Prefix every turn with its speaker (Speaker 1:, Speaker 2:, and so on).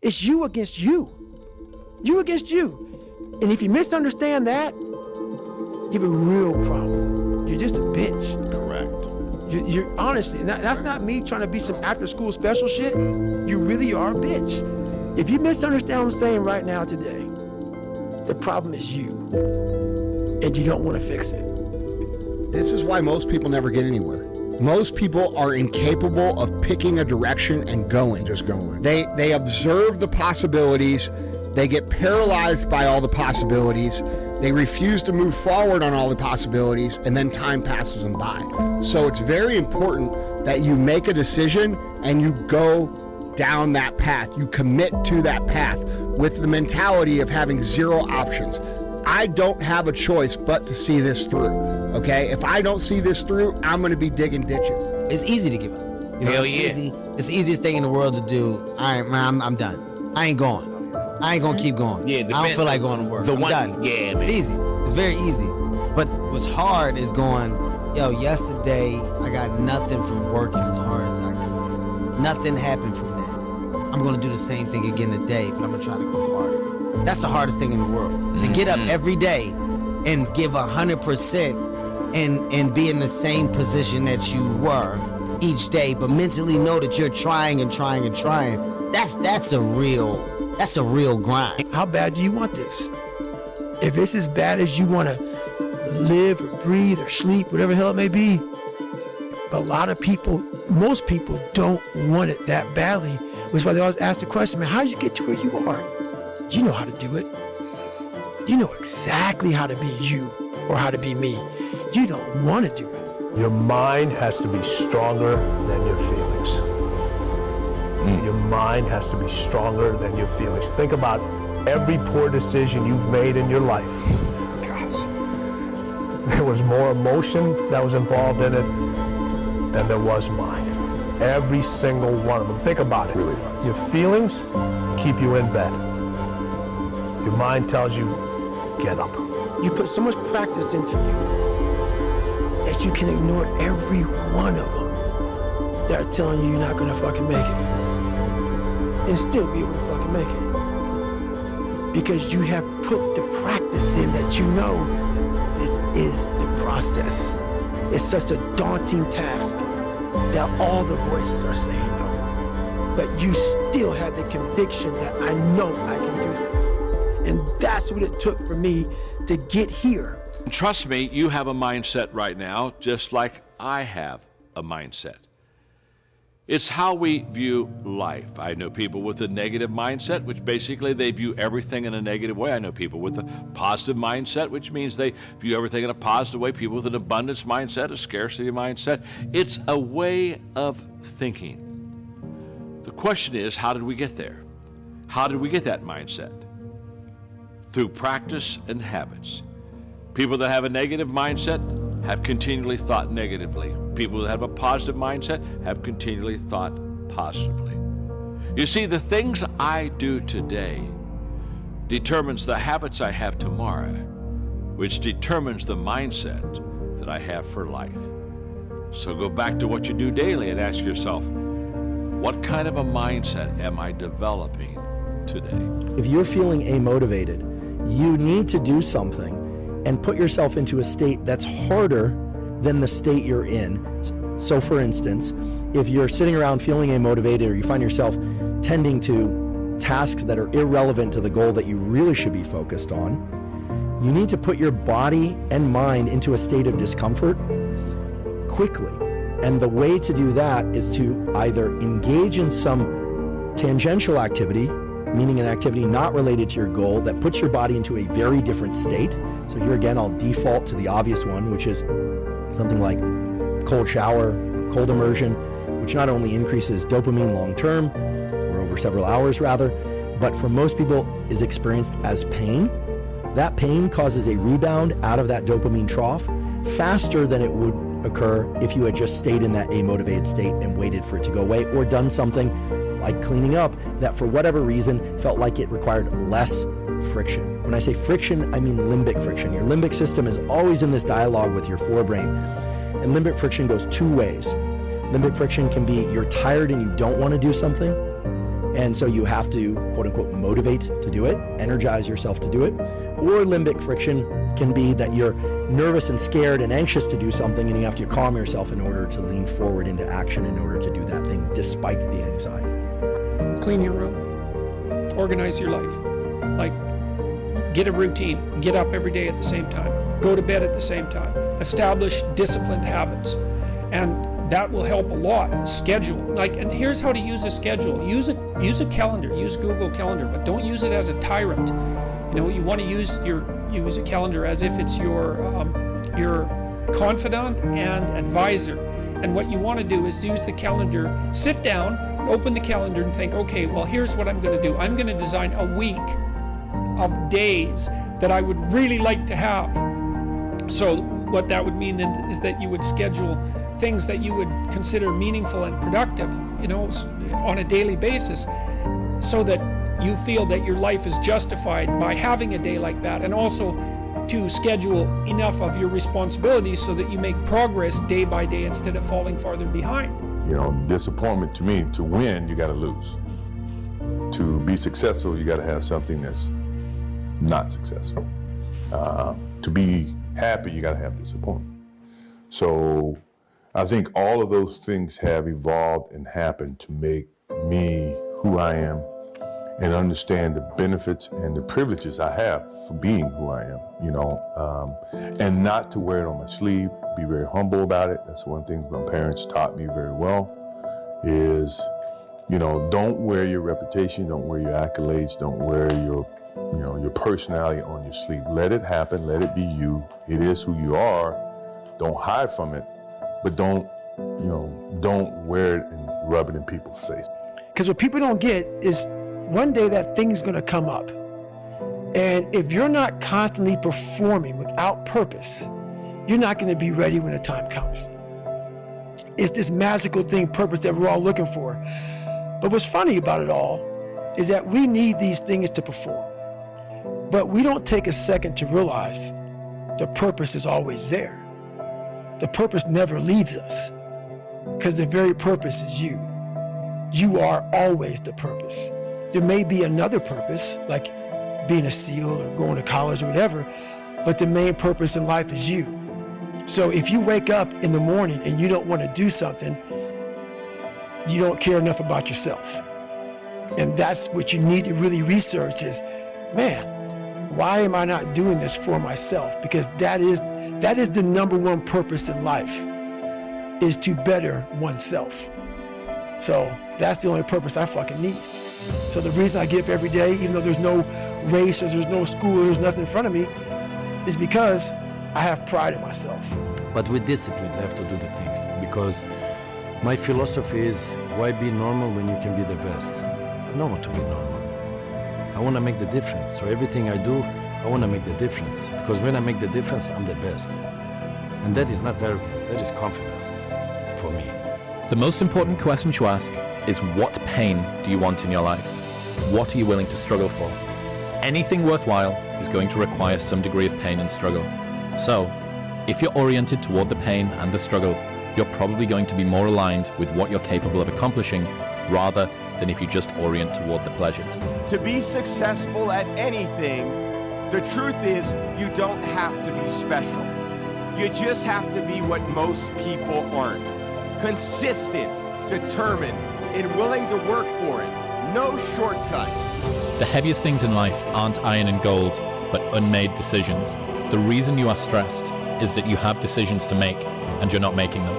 Speaker 1: It's you against you. You against you. And if you misunderstand that, you have a real problem. You're just a bitch.
Speaker 2: Correct.
Speaker 1: You're honestly, that's not me trying to be some after school special shit. You really are a bitch. If you misunderstand what I'm saying right now today, the problem is you. And you don't want to fix it.
Speaker 3: This is why most people never get anywhere. Most people are incapable of picking a direction and going.
Speaker 2: Just going.
Speaker 3: They observe the possibilities. They get paralyzed by all the possibilities. They refuse to move forward on all the possibilities, and then time passes them by. So it's very important that you make a decision and you go down that path. You commit to that path with the mentality of having zero options. I don't have a choice but to see this through, okay? If I don't see this through, I'm gonna be digging ditches.
Speaker 4: It's easy to give up.
Speaker 5: Hell
Speaker 4: it's
Speaker 5: yeah.
Speaker 4: easy. It's the easiest thing in the world to do. I'm done. I ain't going. I ain't gonna keep going.
Speaker 5: Yeah,
Speaker 4: I don't feel like going to work.
Speaker 5: The
Speaker 4: I'm
Speaker 5: one,
Speaker 4: done.
Speaker 5: yeah, man.
Speaker 4: It's easy. It's very easy. But what's hard is going, yo, yesterday I got nothing from working as hard as I could. Nothing happened from that. I'm gonna do the same thing again today, but I'm gonna try to go harder. That's the hardest thing in the world. To get up every day and give 100% and be in the same position that you were each day, but mentally know that you're trying and trying and trying. That's a real grind.
Speaker 1: How bad do you want this? If it's as bad as you want to live or breathe or sleep, whatever the hell it may be, but a lot of people, most people don't want it that badly, which is why they always ask the question, man, how did you get to where you are? You know how to do it. You know exactly how to be you or how to be me. You don't want to do it.
Speaker 6: Your mind has to be stronger than your feelings. Your mind has to be stronger than your feelings. Think about every poor decision you've made in your life.
Speaker 3: Gosh.
Speaker 6: There was more emotion that was involved in it than there was mind. Every single one of them. Think about it.
Speaker 2: Really was.
Speaker 6: Your feelings keep you in bed. Your mind tells you, get up.
Speaker 1: You put so much practice into you that you can ignore every one of them that are telling you you're not gonna fucking make it. And still be able to fucking make it. Because you have put the practice in that you know this is the process. It's such a daunting task that all the voices are saying no. But you still have the conviction that I know I can do this. And that's what it took for me to get here.
Speaker 7: Trust me, you have a mindset right now, just like I have a mindset. It's how we view life. I know people with a negative mindset, which basically they view everything in a negative way. I know people with a positive mindset, which means they view everything in a positive way. People with an abundance mindset, a scarcity mindset. It's a way of thinking. The question is, how did we get there? How did we get that mindset? Through practice and habits. People that have a negative mindset have continually thought negatively. People that have a positive mindset have continually thought positively. You see, the things I do today determines the habits I have tomorrow, which determines the mindset that I have for life. So go back to what you do daily and ask yourself, what kind of a mindset am I developing today?
Speaker 8: If you're feeling amotivated, you need to do something and put yourself into a state that's harder than the state you're in. So for instance, if you're sitting around feeling amotivated or you find yourself tending to tasks that are irrelevant to the goal that you really should be focused on, you need to put your body and mind into a state of discomfort quickly. And the way to do that is to either engage in some tangential activity, meaning an activity not related to your goal that puts your body into a very different state. So here again, I'll default to the obvious one, which is something like cold shower, or cold immersion, which not only increases dopamine long-term, or over several hours rather, but for most people is experienced as pain. That pain causes a rebound out of that dopamine trough faster than it would occur if you had just stayed in that amotivated state and waited for it to go away, or done something like cleaning up that for whatever reason felt like it required less friction. When I say friction, I mean limbic friction. Your limbic system is always in this dialogue with your forebrain. And limbic friction goes two ways. Limbic friction can be you're tired and you don't want to do something. And so you have to, quote unquote, motivate to do it, energize yourself to do it. Or limbic friction can be that you're nervous and scared and anxious to do something, and you have to calm yourself in order to lean forward into action in order to do that thing despite the anxiety.
Speaker 2: Clean your room, organize your life, like get a routine, get up every day at the same time, go to bed at the same time, establish disciplined habits, and that will help a lot. Schedule, and here's how to use a schedule. Use a calendar, use Google Calendar, but don't use it as a tyrant. You want to use a calendar as if it's your confidant and advisor. And what you want to do is use the calendar, sit down, open the calendar and think, okay, well, here's what I'm going to do. I'm going to design a week of days that I would really like to have. So what that would mean is that you would schedule things that you would consider meaningful and productive, on a daily basis, so that you feel that your life is justified by having a day like that, and also to schedule enough of your responsibilities so that you make progress day by day instead of falling farther behind.
Speaker 5: Disappointment to me, to win, you got to lose. To be successful, you got to have something that's not successful. To be happy, you got to have disappointment. So I think all of those things have evolved and happened to make me who I am, and understand the benefits and the privileges I have for being who I am, and not to wear it on my sleeve, be very humble about it. That's one thing my parents taught me very well, is, don't wear your reputation, don't wear your accolades, don't wear your personality on your sleeve. Let it happen, let it be you. It is who you are. Don't hide from it, but don't wear it and rub it in people's face.
Speaker 1: Because what people don't get is one day that thing's gonna come up. And if you're not constantly performing without purpose, you're not gonna be ready when the time comes. It's this magical thing, purpose, that we're all looking for. But what's funny about it all is that we need these things to perform. But we don't take a second to realize the purpose is always there. The purpose never leaves us, because the very purpose is you. You are always the purpose. There may be another purpose, like being a SEAL or going to college or whatever, but the main purpose in life is you. So if you wake up in the morning and you don't want to do something, you don't care enough about yourself. And that's what you need to really research is, man, why am I not doing this for myself? Because that is the number one purpose in life, is to better oneself. So that's the only purpose I fucking need. So the reason I get up every day, even though there's no race or there's no school or there's nothing in front of me, is because I have pride in myself.
Speaker 9: But with discipline, I have to do the things, because my philosophy is, why be normal when you can be the best? I don't want to be normal. I want to make the difference. So everything I do, I want to make the difference, because when I make the difference, I'm the best. And that is not arrogance, that is confidence for me.
Speaker 10: The most important question to ask is, what pain do you want in your life? What are you willing to struggle for? Anything worthwhile is going to require some degree of pain and struggle. So, if you're oriented toward the pain and the struggle, you're probably going to be more aligned with what you're capable of accomplishing, rather than if you just orient toward the pleasures.
Speaker 11: To be successful at anything, the truth is, you don't have to be special. You just have to be what most people aren't. Consistent, determined, and willing to work for it. No shortcuts.
Speaker 10: The heaviest things in life aren't iron and gold, but unmade decisions. The reason you are stressed is that you have decisions to make and you're not making them.